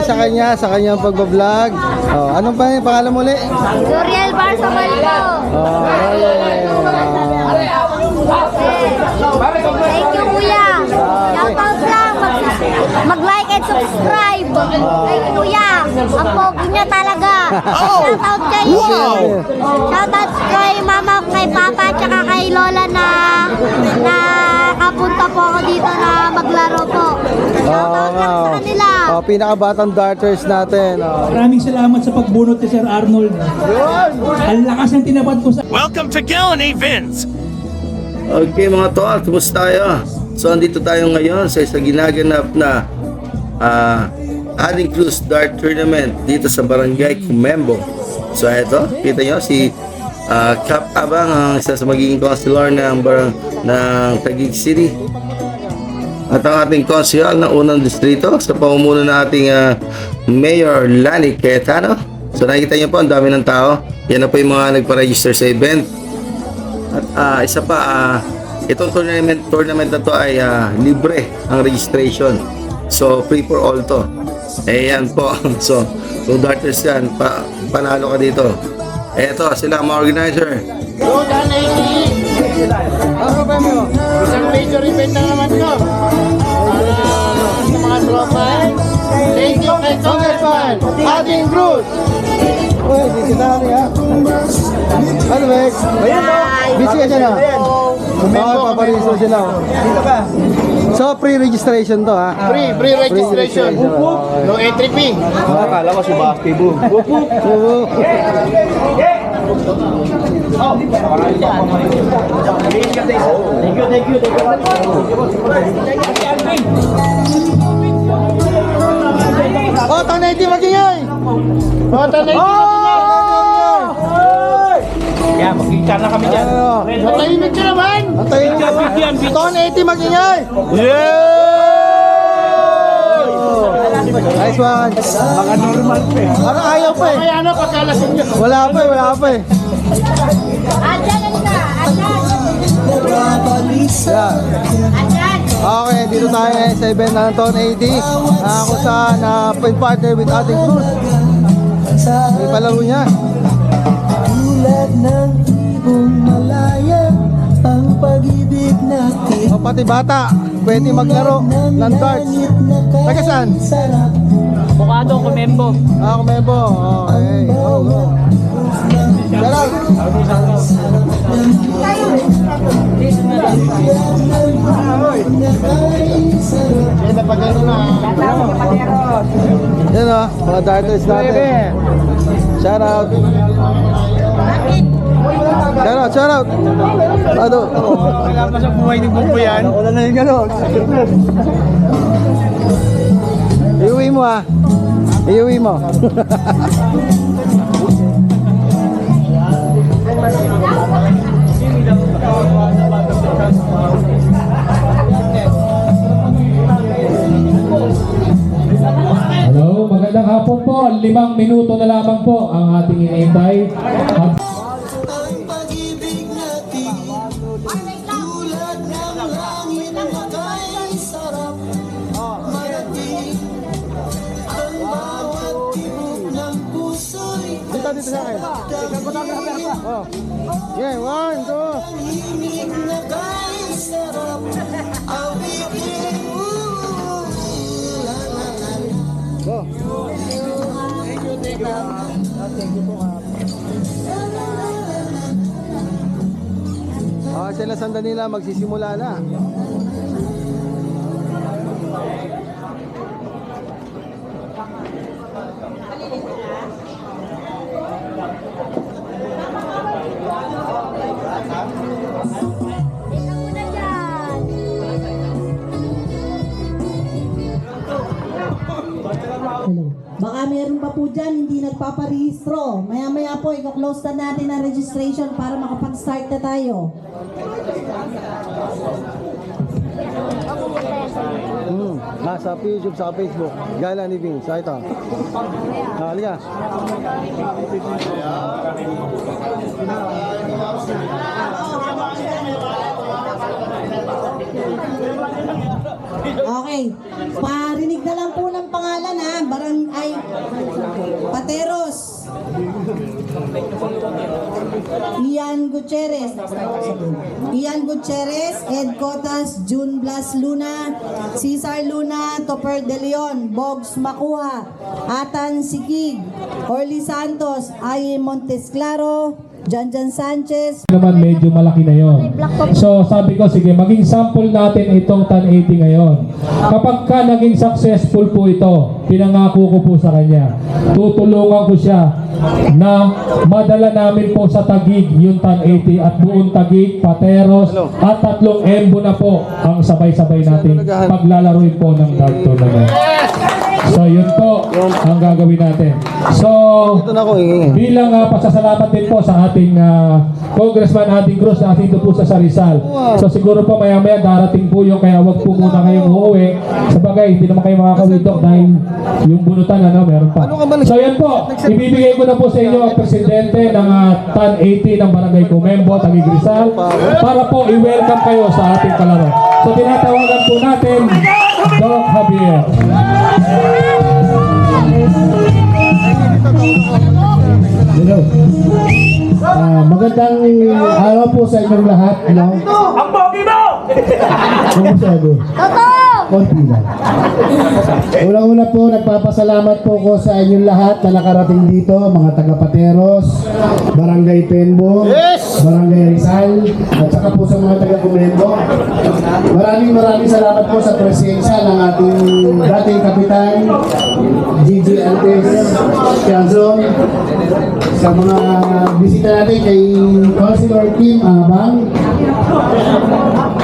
sa kanya, sa kanyang pagbablog. Oh, anong pa yung pangalan mo ulit? Doriel Barsabal po. Oh, Thank you, kuya. Shoutout lang. Mag-like and subscribe. Thank you, kuya. Ang pogi niya talaga. Shoutout kayo. Shoutout kay mama, kay papa, tsaka kay lola na kapunta po ako dito na maglaro po. Shoutout lang sa kanila. Oh, pinakabatang darters natin. Oh. Maraming salamat sa pagbunot ni Sir Arnold. Ang lakas ng tinapad ko sa... Welcome to Gillen Events. Okay mga tol, kumusta tayo? So andito tayo ngayon sa isang ginaganap na Adding Cruz Dart Tournament dito sa Barangay Comembo. So eto, kita nyo si Cap Abang, ang isa sa magiging councilor ng Taguig City. At ang ating konsehal ng unang distrito sa pamumuno ng ating Mayor Lani Cayetano. So nakikita nyo po, ang dami ng tao. Yan na po yung mga nagpa-register sa event. At isa pa, itong tournament na to ay libre ang registration. So free for all to. Yan po. So kung darters yan, panalo ka dito. Eto, sila mga organizer. Ano ba mo? Isang major event na naman to. Sa mga tropa. Thank you kay Congressman Adding Cruz. Uy, busy na kami ha. Ano ba? Ayan o. Busy ka siya na. Bakit paparegister sila o. Dito ka. So, pre-registration to ha? Free registration. No entry fee. Akala ko si basketball. Oh, tanay di magingay. Oh, tanay di magingay. Kaya magkita na kami dyan. Matahimik ka naman. Antayin mo. Ton 80 magingay. Nice one. Baka normal pa eh. Parang ayaw pa eh. Kaya ano, pagkalasing nyo. Wala pa eh, wala pa eh. Andyan ka. Yeah. Andyan. Okay, dito tayo ngayon sa event ng Ton 80 kung saan partner with Adding Cruz. May palaro niya. Tulad ng ibong malaya ang pag-ibig natin. O pati bata, pwede maglaro ng darts. Taga saan? Bukado, Comembo. Kumembo. Okay. Oh. Shout out. Yan na pag ano na. Yan o, mga darters natin. Shout out. Shout out. Ano? Wala pa sa buhay ni Bumbo yan. Wala na yung gano'n. Iuwi mo ah. Iuwi mo. Hello, magandang hapon po. 5 minuto na lamang po ang ating inintay. Ang pag-ibig natin tulad ng langit kay sarap marating ang bawat tibok ng puso'y Dito sa akin. Oh. Yeah, 1, 2. tahimik na kay sarap awitin mo. Go. Sila sandali nila magsisimula na. Baka meron pa po dyan, hindi nagpaparehistro. Maya-maya po, i-close na natin ang registration para makapag-start na tayo. Nasa YouTube, sa Facebook. Gala ni Vince. Sa ito. Halika. Okay. Parinig na lang po ng pangalan ha. Barangay Pateros. Ian Gutierrez, Ed Cotas, June Blas Luna, Cesar Luna, Topper De Leon, Bogs Makuha, Atan Sikig, Orly Santos, Aye Montesclaro, Janjan Sanchez. Naman medyo malaki na yon. So sabi ko, sige, maging sample natin itong 1080 ngayon. Kapag ka naging successful po ito, pinangako ko po sa kanya, tutulungan ko siya na madala namin po sa Taguig yung 1080 at buong Taguig, Pateros at 3 Embo na po ang sabay-sabay natin paglalaroin po ng dart tournament. So yun po ang gagawin natin. So bilang pasasalamat din po sa ating Congressman Ading Cruz na ating po sa Rizal. So siguro po maya-maya darating po yung, kaya wag po muna kayong uuwi. Sabagay, hindi naman kayo makakawidok dahil yung bunutan meron pa. So yan po, ibibigay ko na po sa inyo ang presidente ng 1080 ng Barangay Comembo, Taguig Rizal, para po i-welcome kayo sa ating kalaro. So tinatawagan po natin Doc Javier. Hello. Magandang araw po sa inyong lahat. Ang pogi mo! Kumusta mo? Totoo! Konti lang. Unang-una po, nagpapasalamat po ko sa inyong lahat na nakarating dito, mga taga-Pateros, Barangay Penbo, Barangay Rizal, at saka po sa mga taga-Comembo. Maraming salamat po sa presensya ng ating dating kapitan, Gigi Antes Quezon, sa mga bisita natin kay Councilor Kim Abang.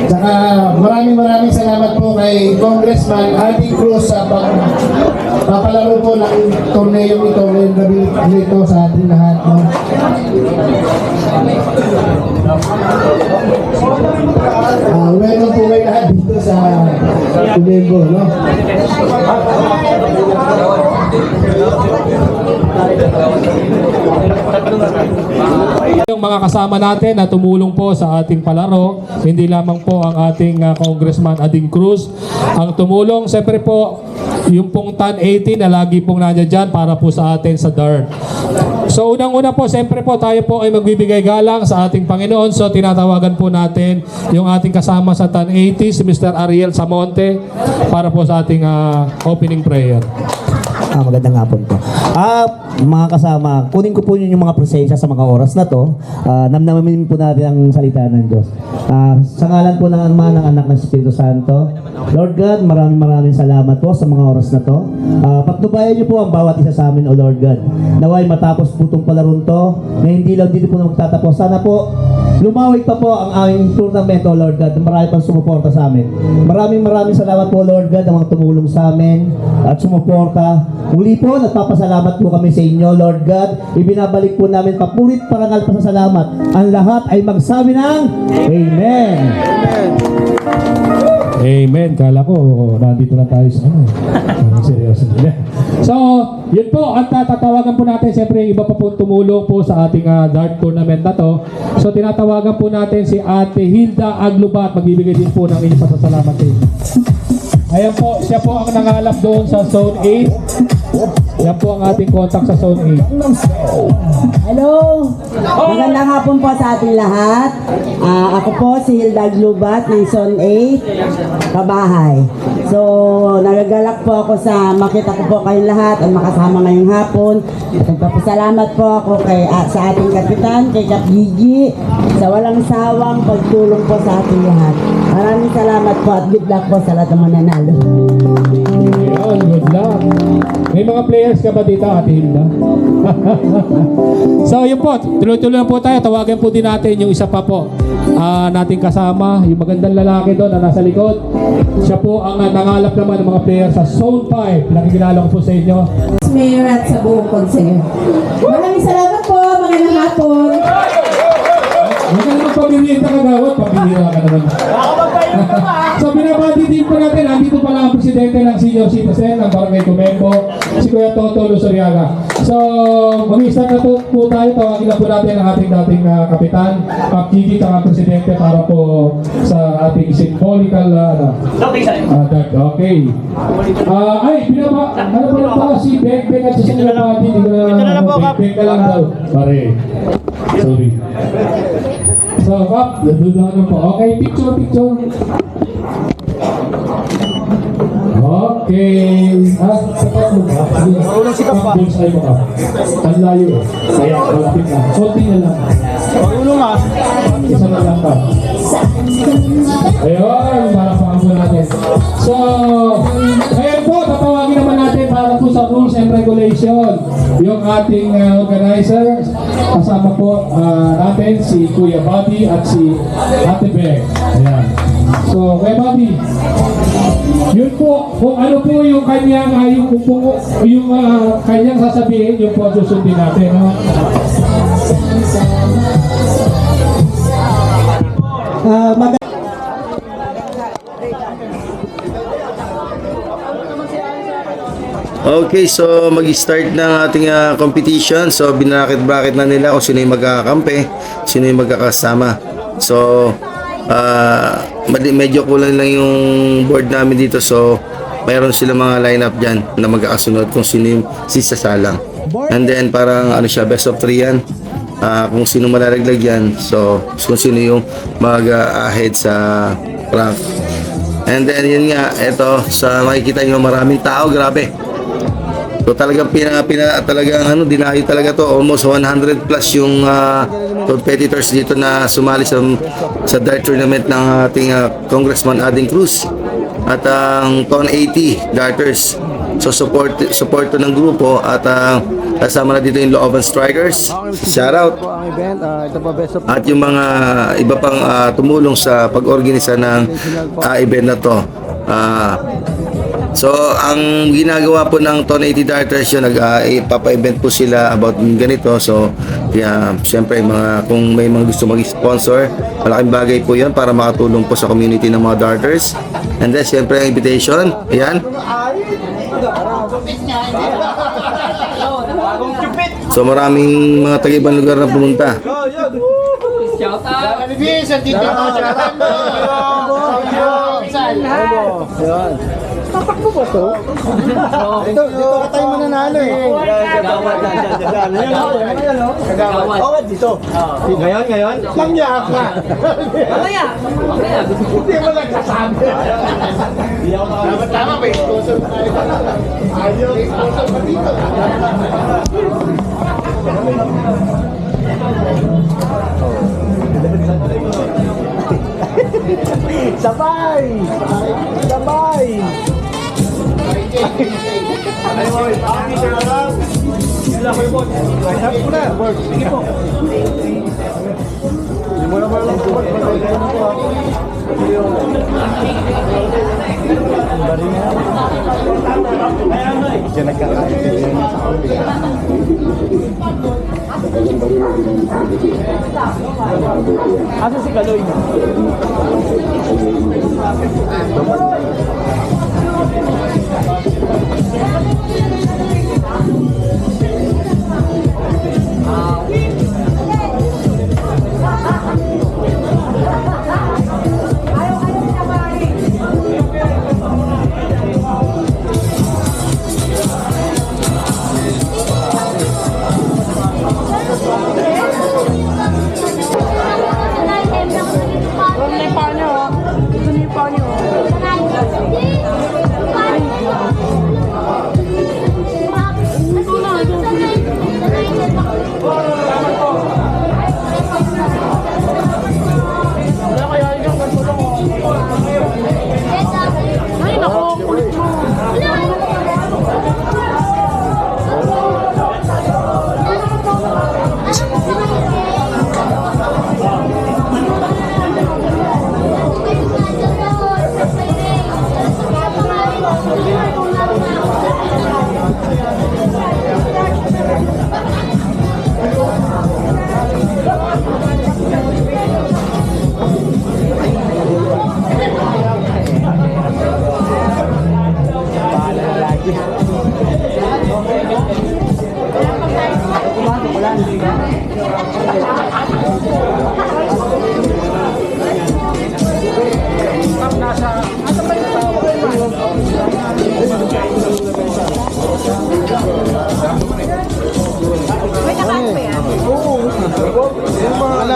Saka maraming salamat po kay Congressman Ading Cruz sa papalaro po ng torneo ito ngayong gabi nito sa ating lahat. No? Welcome po kayo lahat dito sa Comembo. No? Yung mga kasama natin na tumulong po sa ating palaro, hindi lamang po ang ating Congressman Ading Cruz ang tumulong. Siyempre po, yung pong 1080 na lagi pong nandiyan dyan para po sa atin sa dart. So unang-una po, siyempre po tayo po ay magbibigay galang sa ating Panginoon. So tinatawagan po natin yung ating kasama sa 1080, si Mr. Ariel Samonte, para po sa ating opening prayer. Magandang hapon po. Mga kasama, kunin ko po yung mga presensya sa mga oras na to. Namnamin po natin ang salita ng Diyos. Sa ngalan po ng Ama, ng Anak, ng Espiritu Santo, Lord God, maraming salamat po sa mga oras na to. Patnubayan niyo po ang bawat isa sa amin, O Lord God. Naway matapos po itong palaron to, na hindi lang dito po na magtatapos. Sana po, lumawig pa po ang aming tournament, O Lord God. Marami pang sumuporta sa amin. Maraming salamat po, Lord God, ang mga tumulong sa amin at sumuporta. Muli po, nagpapasalamat po kami sa inyo, Lord God. Ibinabalik po namin papurit parangal pasasalamat. Ang lahat ay magsabi ng Amen. Amen. Kala ko, nandito na tayo sa seryoso. So, yun po. At tatawagan po natin, siyempre, yung iba pa po tumulong po sa ating dart tournament na to. So, tinatawagan po natin si Ate Hilda Aglubat. Magbibigay din po ng inyong pasasalamat din. Ayan po, siya po ang nangalap doon sa Zone 8. Yan po ang ating contact sa Zone 8. Hello! Magandang hapon po sa ating lahat. Ako po si Hilda Glubat ng Zone 8, Kabahay. So, nagagalak po ako sa makita ko po kayong lahat at makasama ngayong hapon. Nagpapasalamat po ako sa ating kapitan, kay Kap Gigi, sa walang sawang pagtulong po sa ating lahat. Maraming salamat po at good luck po sa lahat ng mananalo. Yun, good luck. May mga players ka ba dito, Ate Hilda? So, yun po. Tuloy-tuloy na po tayo. Tawagan po din natin yung isa pa po. Nating kasama, yung magandang lalaki doon na nasa likod. Siya po ang nangalap naman ng mga players sa Zone 5. Nakikilala ko po sa inyo. Mayor at sa buong konseyo. Maraming salamat po. Magandang hapon. Huwag ka naman pabihira ka gawat. Pabihira ka naman. So binabati din po natin, andito pala ang presidente ng senior citizen ng Barangay Comembo, si Kuya Toto Luzuriaga. So mag-i-start na po tayo, tawagin na po natin ang ating dating kapitan, Gigi, ang presidente para po sa ating symbolical dart. Okay. Ay, ano pa si Bek Bek at si Kuya Buddy, hindi ko na Bek Bek ka lang daw. Pare. Sorry. So, Kap, nadudahan po. Okay, picture. Okay. Sapat mo ba? Marunong si Kap pa. Bonsai mo ka. Ang layo. Kaya malapit na. Konti na lang. Marunong ah. Isa na lang ka. Ayun, marapaan po natin. So, ngayon po, tatawagin naman natin para po sa rules and regulation. Yung ating organizer, kasama po natin si Kuya Bobby at si Ate Bek. Ayan. So, Kuya Bobby, yun po, kung ano po yung kanyang, kanyang sasabihin, yun po susundin natin. No? Okay, so mag-start ng ating competition. So binakit-bakit na nila kung sino yung magkakampi, sino yung magkakasama. So medyo kulang lang yung board namin dito. So mayroon sila mga lineup dyan na magkakasunod kung sino yung sisasalang. And then parang ano siya, best of 3 yan. Kung sino malalaglag yan. So kung sino yung mag-ahead sa rank. And then yun nga, eto sa makikita nyo maraming tao, grabe. So talagang talagang dinayo talaga to, almost 100 plus yung competitors dito na sumali sa dart tournament ng ating Congressman Ading Cruz at ang TON 80 darters. So support to ng grupo at kasama na dito yung Looban Strikers. Shout out. Ang event, ito po best of At yung mga iba pang tumulong sa pag-organisa ng event na to. So, ang ginagawa po ng TON 80 Darters yun, nagpapa-event po sila about ganito. So, kaya, syempre, kung may mga gusto mag-sponsor, malaking bagay po yun para makatulong po sa community ng mga darters. And then, syempre, ang invitation, ayan. So, maraming mga taga-ibang lugar na pumunta. Tatakbo ba to? Dito ka tayo mananalo eh. Gawad dito. Ngayon? Langyak ka. Mamaya. Hindi mo nagsasabi. Tama ba? Sponsor tayo. Ayaw, sponsor pa dito. Sabay! Asa si Kaloy?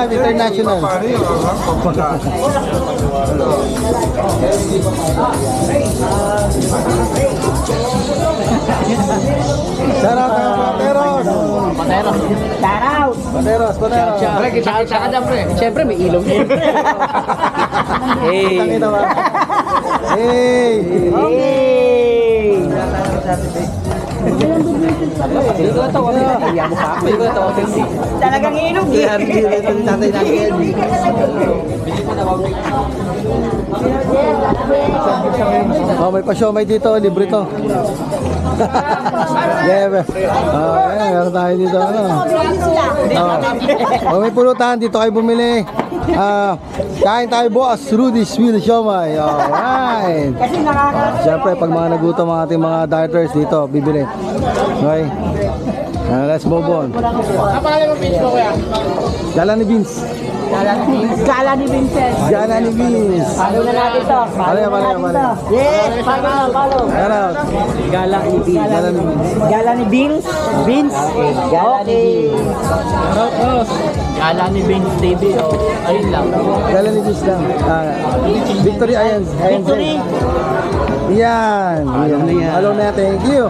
International. Shout out mga Pateros. Pateros. Kita ka dyan, pre. Siyempre, may ilong. Kita ba? Hey! Talagang ilong. Oh, may pa-siomay dito, libre to. Yeah, meron tayo dito. Oh, may pulutan, dito kayo bumili. Kain tayo bukas, Rudy's Wheel Siomay. Alright. Siyempre, pag mga nagutom ang ating mga dieters dito, bibili. Okay. Let's move on. Gala ni Vince. Gala ni Vincent. Gala ni Vince. Follow na natin to. Pare. Yes, follow. Ayan. Gala ni Vince. Gala ni Vince. Gala ni Vince. Vince. Gala ni Vince. Gala ni Vince TV. Ayun lang. Gala ni Vince lang. Victory, ayan. Victory. Yan. Hello na, thank you.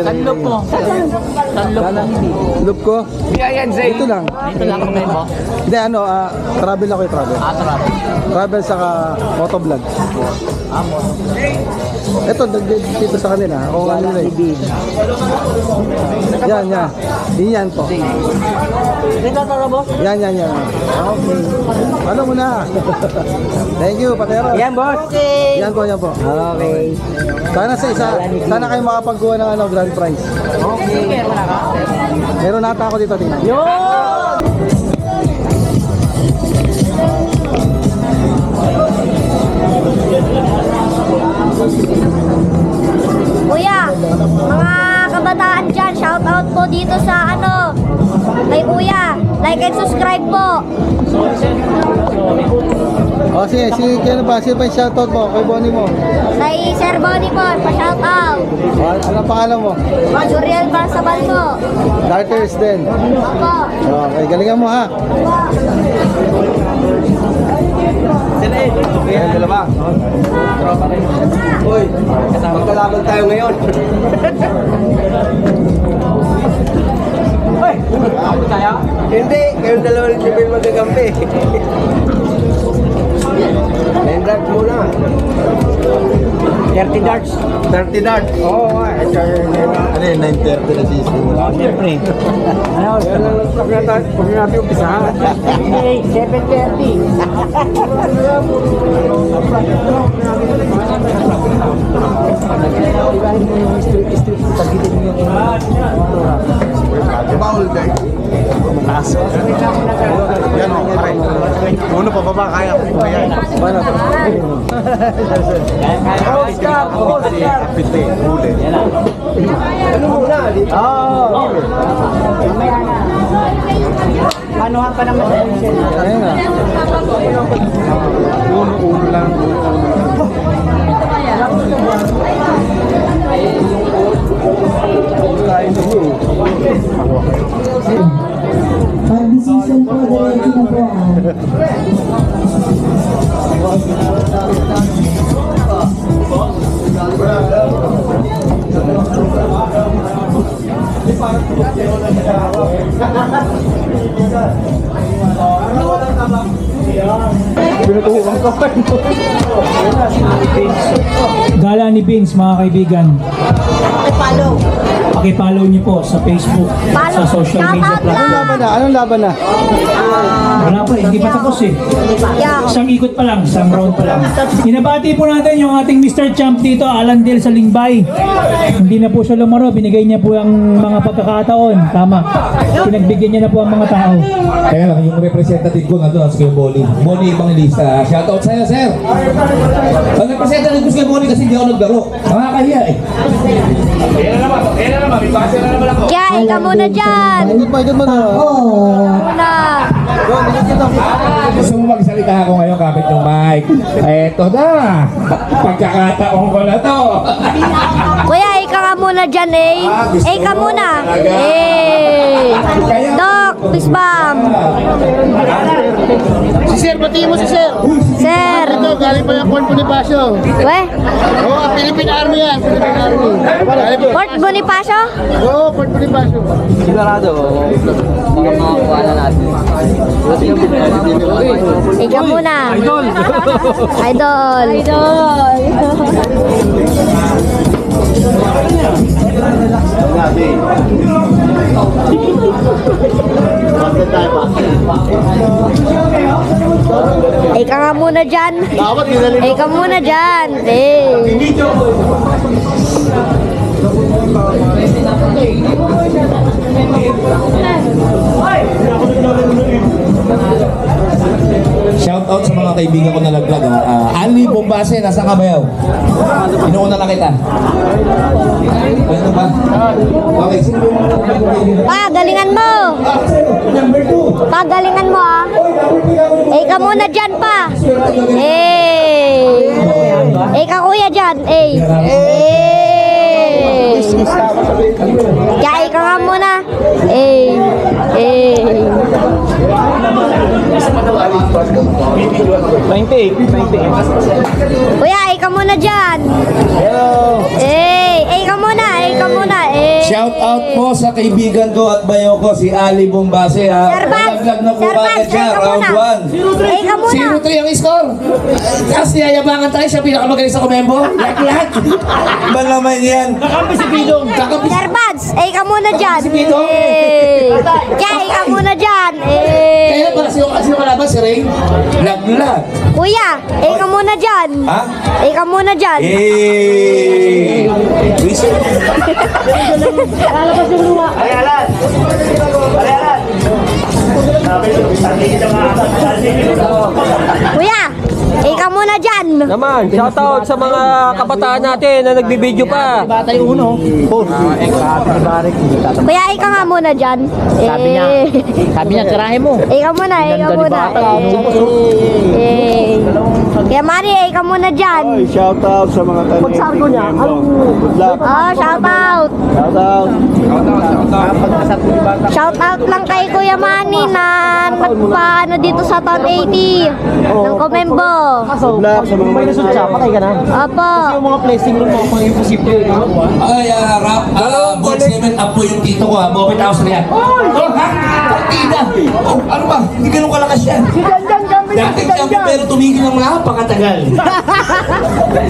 Sanlop mo. Sanlop mo. Loop ko? Yan, Zay. Dito lang. Dito lang kami mo. Hindi, travel ako travel. Atrap. Travel saka motovlog. Ito, dito sa kanila. Ako nga nila eh. Yan. Yan po. Dito to, boss. Yan. Okay. Ano mo na? Thank you, Patero. Yan, boss. Okay. Yan po. Okay. Sana kayo makapagkuha ng grand prize. Okay. Meron nata ako dito, tingnan. Kuya, mga kabataan dyan, shout out po dito sa kay Kuya. Like and subscribe po. O sige, sino pa yung shoutout mo kay Bonnie mo? Kay Sir Bonnie po, pa-shout out. Anong pangalan mo? Juriel Barsabal po. Darters din. Opo. Okay, galingan mo ha. Ayan, dalawa. Uy, magkalaban tayo ngayon. Uy, tayo? Hindi, kayong dalawa rin si Bill magagampi. Nine darts muna. 30 darts. 30 darts? Oo, ano yun, 9:30 na sisi. Oo, siyempre. Ano, pag natin umpisahan. Hindi, 7:30. Bawal guys. Yan o, pare. Uno pa baba, kaya ko yan. Paano? Pite, huli. Ano muna? Anuhan pa naman. Ayan na. Uno lang. Pag-decision po, diretso na po. Gala ni Vince, mga kaibigan. Paki-follow niyo po sa Facebook, sa social media platform. Anong laban na? Wala pa, hindi pa tapos eh. Isang ikot pa lang, isang round pa lang. Inabati po natin yung ating Mr. Champ dito, Alan Del sa Lingbay. Hindi na po siya lumaro, binigay niya po ang mga pagkakataon. Tama. Pinagbigyan niya na po ang mga tao. Kaya lang, yung representative ko nandun, si Bonnie. Bonnie Evangelista. Shoutout sa'yo, sir. Ang representative ko si Bonnie kasi hindi ako naglaro. Nakakahiya eh. Kaya, ikaw muna dyan. Ikot mo na. Muna. Gusto mo magsalita ako ngayon kapit yung mic. Eto na. Pagkakataon ko na to. Kuya, ikaw ka muna dyan eh. Ikaw muna. Eh. Dok. Peace bomb. Si Sir, batiin mo si Sir. Sir. Ito, galing pa yung Fort Bonifacio. We, Oo, Philippine Army yan. Philippine Army. Fort Bonifacio. Oo, Fort Bonifacio. Ikaw muna. Idol. Idol. Ika nga muna dyan. Ika muna dyan. Shout out sa mga kaibigan ko na naglag. Ali Bombase, nasa Kabayaw. Inuuna lang kita. Ano ba? Okay, sino yung Pagalingan mo. Pagalingan mo ah. Ika muna dyan pa. Ika kuya dyan. Kaya ika nga muna. Kuya, ika muna dyan. Ika muna. Shout out po sa kaibigan ko at bayo ko, si Ali Bombase. Sir Bats, Nalaglag na po Sir Bats, kagad siya, ika round muna. 1. Ika muna. 0-3 ang score. Tapos niyayabangan tayo siya pinakamagaling sa Komembo. Lag-lag. Ba naman yan? Kakampi si Pidong. Kakampi Sir Bats, ika muna dyan. si Pidong. Kaya ika muna dyan. Kaya ba, sino kalaban? Si Ray? Lag-lag. Kuya, ika muna dyan. Ha? Ika muna dyan. Wiso. Kuya, ika muna dyan. Naman, shoutout sa mga kabataan natin na nagbibideo pa. Kuya, ika nga muna dyan. Sabi niya, tirahin mo. Ika muna. Kaya Mari, ika muna dyan. Shoutout sa mga tanim. Pagsargo niya, good luck. Shout out. Shout out lang kay Kuya Manny na nagpaano dito sa Town 80 ng Komembo. Good luck sa mga may nasutsa. Patay ka na. Opo. Yung mga blessing mo, mga imposible. Ay, rap, board 7 up po yung tito ko ha. Bobit House na yan. Oh, ha? Partida. Oh, ano ba? Hindi ganun kalakas yan. Dating champion pero tumigil ng napakatagal.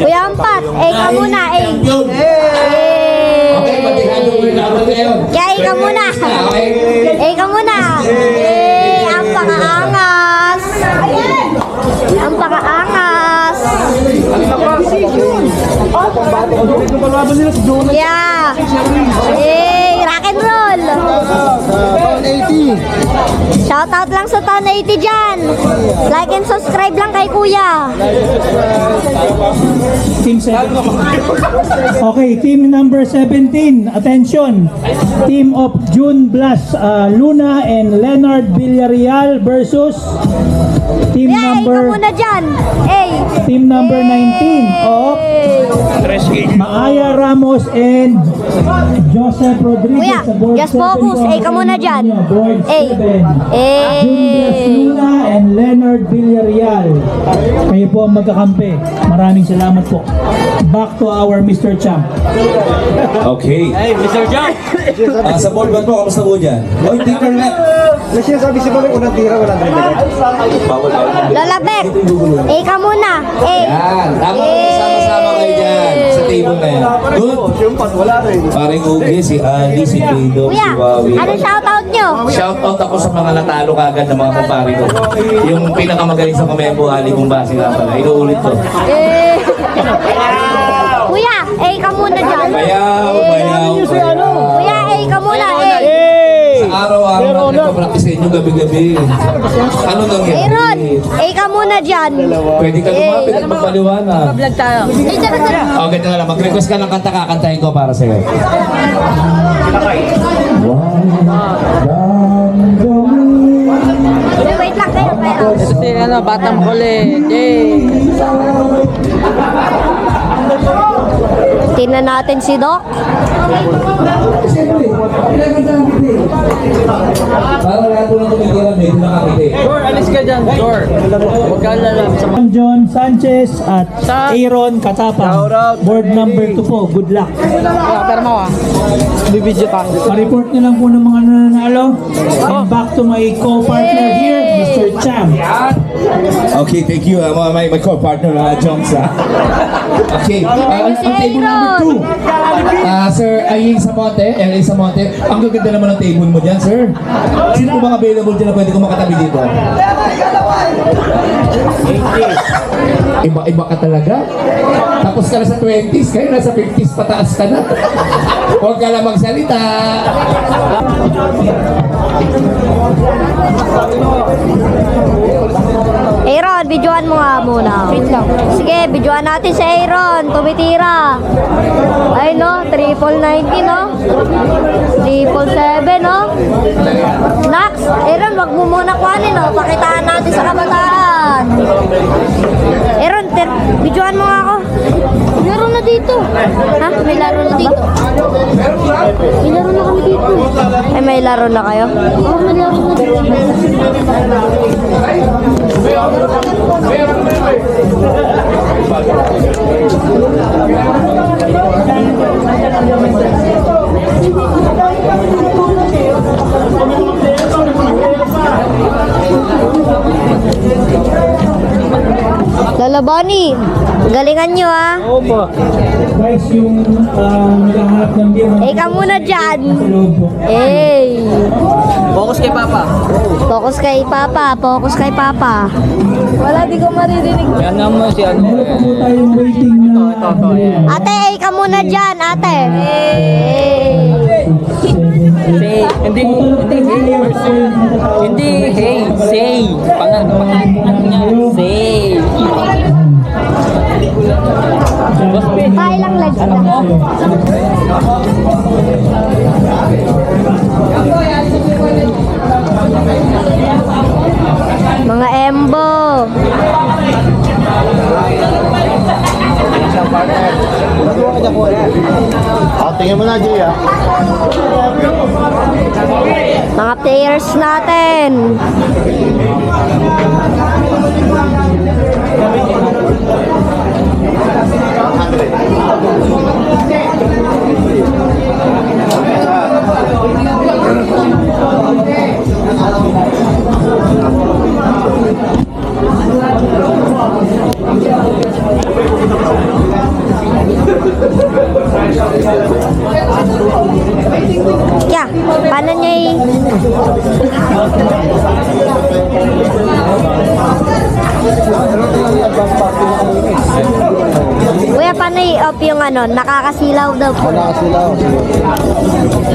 Kuya Ampat, ika muna. Champion. Okay, patihado mo yung laban ngayon. Kaya ika muna. Ika muna. Ang pakaangas. Ang pakaangas. Yeah. Rock and roll. Town 80. Shout out lang sa Town 80 dyan. Like and subscribe lang kay Kuya. Team 7. Okay, team number 17. Attention. Team of June Blas, Luna and Leonard Villarreal versus team Kuya, ika number muna dyan. team number 19 of Maaya Ramos and Joseph Rodriguez. Kuya, sa board just 7 focus. po. Ika muna dyan. Board 7. June Blas Luna and Leonard Villarreal. Kayo po ang magkakampi. Maraming salamat po. Back to our Mr. Champ. Okay. Hey, Mr. John! Sa board ba po, kamusta po dyan? Oy, tinker left. Sinasabi si Balik, unang tira, walang dribble. Bawal ba? Lola Beck, ika muna. Yan, tama sama-sama kayo dyan sa table na yan. Good. Wala rin. Paring Ugi, si Ali, si Pido, si Kuya, Wawi. ano shout out nyo? Shout out ako sa mga natalo kagad ng mga kumpare ko. Yung pinakamagaling sa Komembo, Ali Bombase nga pala. Inuulit to. Kuya, ika muna dyan. Bayaw. Kuya, ika muna. Sa araw-araw na nagpa-practice sa inyo gabi-gabi. Ano nangyari? Aaron, ika muna dyan. Pwede ka lumapit at magpaliwanag. Vlog tayo. Okay, ito na lang. Mag-request ka ng kanta, kakantahin ko para sa'yo. Wait lang kayo. Ito si Batang Kulit. Tingnan natin si Doc. Para John Sanchez at Aaron Katapang. Board number 2 po. Good luck. Pa-report nyo lang po ng mga nananalo. And back to my co-partner here, Mr. Cham. Okay, thank you. My co-partner, Jones. Okay, ang table number 2. Sir, Aying Samonte, LA Samonte. Ang gaganda naman ng table mo dyan, sir. Sino po bang available dyan na pwede ko makatabi dito? Iba-iba ka talaga. Tapos ka na sa 20s, kayo nasa 50s pataas ka na. Huwag ka lang magsalita. Aaron, videoan mo nga muna. Sige, videoan natin si Aaron. Tumitira. Ay no, 390 no? 777 no? Nax, Aaron, wag mo muna kuhanin no? Pakitaan natin sa kabataan. Aaron, videoan mo nga ako. May laro na dito. Ha? May laro na dito. May laro na kami dito. Ay, may laro na kayo? Oo, may laro na dito. Lalabani, galingan nyo ha. Guys, yung naghahanap ng beer. Ika muna dyan. Sa loob po. Focus kay Papa. Focus kay Papa. Focus kay Papa. Wala, di ko maririnig. Meron pa po tayong waiting na... Ate, ika muna dyan, ate. Hindi, hey, say. Say. Kailang legs na. Mga embo. Tingin mo na, Jay, Mga players natin. Kya, paano niya Kuya, paano i-off yung ano? Nakakasilaw daw po. Nakasilaw.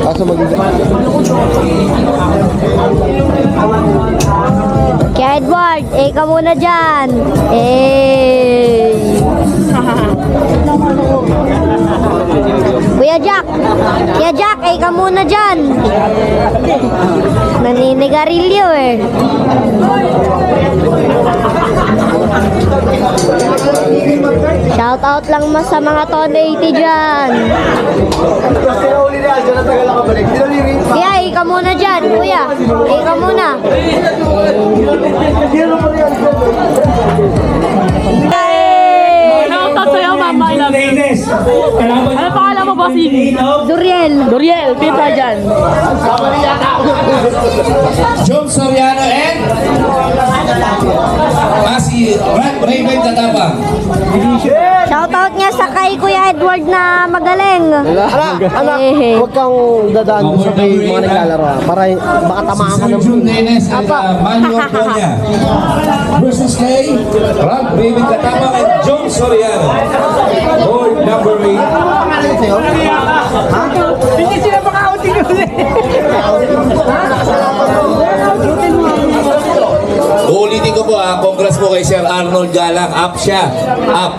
Kaso magiging... Kaya Edward, ka muna dyan. Kuya Jack, ka muna dyan. Naninigarilyo eh. Shout out lang mas sa mga Tonde 80 dyan. Kuya, ka muna dyan. Kuya, ka muna. Ano pangalan mo, bossing? Duriel, pita dyan. John Soriano and Masi Raven Katapang. shoutout niya sa kay Kuya Edward na magaling. Anak, huwag kang dadaan sa kay mga naglalaro para baka tamaan ka Sir ng June Nenes and Manuel Ponya versus kay Raven Katapang and John Soriano. Board number 8. Hindi sila maka-outing ulit. Ulitin ko po congrats po kay Sir Arnold Galang. Up siya. Up.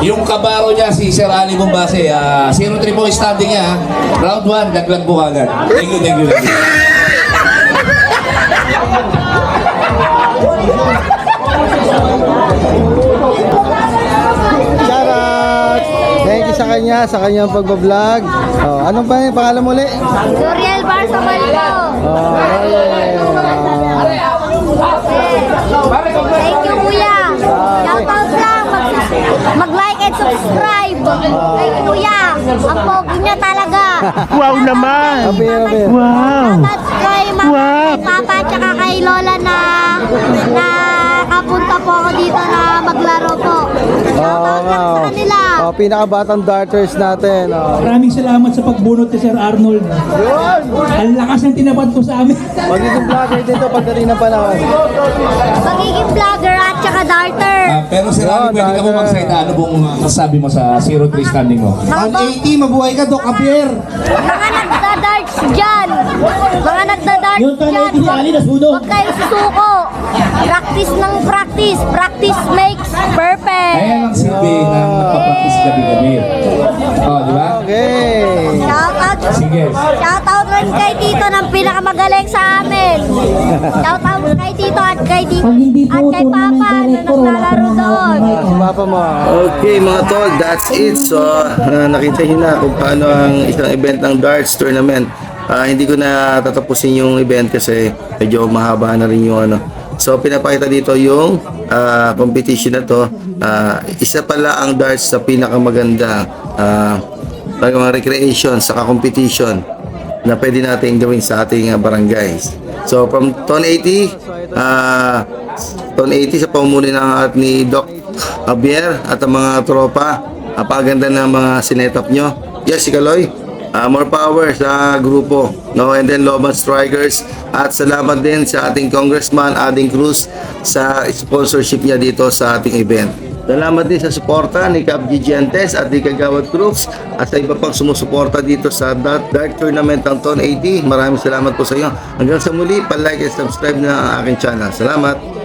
Yung kabaro niya si Sir Ali Bombase. 0-3 po yung standing niya. Round 1, daglag po kagad. Thank you, thank you. Shoutout! Thank you sa kanya, sa kanyang pagbablog. Oh, anong pa yung pangalan mo ulit? Duriel Barsabal po. Thank you, kuya. Shoutout lang. Mag-like and subscribe. Thank you, kuya. Ang pogi niya talaga. Wow naman! Shoutout kay mama, kay papa, tsaka kay lola na kapunta po ako dito na maglaro po. Shoutout lang sa kanila. Oh, pinakabatang darters natin. Oh. Maraming salamat sa pagbunot ni Sir Arnold. Ang lakas ng tinapad ko sa amin. Magiging vlogger dito pagdating ng panahon. Magiging vlogger at tsaka darter. Pero Sir Rami, pwede ka mo magsalita. Ano bang masasabi mo sa 0-3 standing mo? 180, mabuhay ka, Doc Javier. Mga nagda-darts dyan. Mga nagda-darts Yung dyan. 180 ni Ali na sunog. Huwag kayo susuko. Practice ng practice. Practice makes perfect. Ayan ang silbi ng nagpa-practice gabi-gabi. Oh, di ba? Okay. Shoutout. Sige. Shoutout rin kay Tito ng pinakamagaling sa amin. Shoutout kay Tito at kay Tito. Pag hindi po At kay tournament Papa na director, wala naglalaro po doon. Papa mo. Okay mga tol, that's it. So, nakita nyo na kung paano ang isang event ng darts tournament. Hindi ko na tatapusin yung event kasi medyo mahaba na rin yung ano. So, pinapakita dito yung competition na to. Isa pala ang darts sa pinakamaganda mga recreation saka competition na pwede natin gawin sa ating barangays. So, from Ton 80, Ton 80 sa pamumuno ng ni Doc Javier at ang mga tropa, napakaganda ng mga sinetap nyo. Yes, si Kaloy, more power sa grupo, no? And then Loban Strikers, at salamat din sa ating Congressman Ading Cruz sa sponsorship niya dito sa ating event. Salamat din sa suporta ni Cap Gigantes at ni Kagawad Cruz at sa iba pang sumusuporta dito sa Dart Tournament ng Ton 80. Maraming salamat po sa inyo. Hanggang sa muli, pa-like and subscribe na ang aking channel. Salamat!